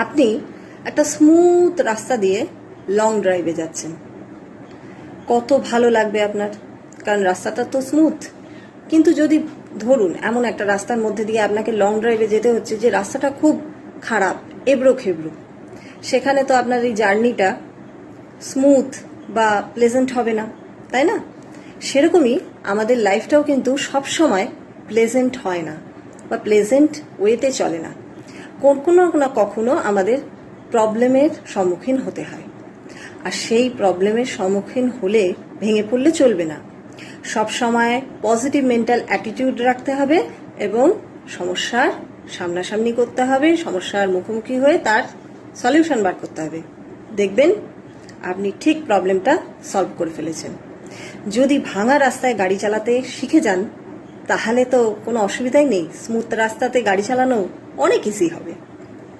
আপনি একটা স্মুথ রাস্তা দিয়ে লং ড্রাইভে যাচ্ছেন, কত ভালো লাগবে আপনার, কারণ রাস্তাটা তো স্মুথ। কিন্তু যদি ধরুন এমন একটা রাস্তার মধ্যে দিয়ে আপনাকে লং ড্রাইভে যেতে হচ্ছে যে রাস্তাটা খুব খারাপ, এবড়ো খেবড়ো, সেখানে তো আপনার এই জার্নিটা স্মুথ বা প্লেজেন্ট হবে না, তাই না? সেরকমই আমাদের লাইফটাও কিন্তু সবসময় প্লেজেন্ট হয় না বা প্লেজেন্ট ওয়েতে চলে না। কখনো না কখনো আমাদের প্রবলেমের সম্মুখীন হতে হয়, আর সেই প্রবলেমের সম্মুখীন হলে ভেঙে পড়লে চলবে না। সব সময় পজিটিভ মেন্টাল অ্যাটিটিউড রাখতে হবে এবং সমস্যার সামনাসামনি করতে হবে, সমস্যার মুখোমুখি হয়ে তার সলিউশন বার করতে হবে। দেখবেন আপনি ঠিক প্রবলেমটা সলভ করে ফেলেছেন। যদি ভাঙা রাস্তায় গাড়ি চালাতে শিখে যান তাহলে তো কোনো অসুবিধাই নেই, স্মুথ রাস্তাতে গাড়ি চালানো অনেক ইজি হবে।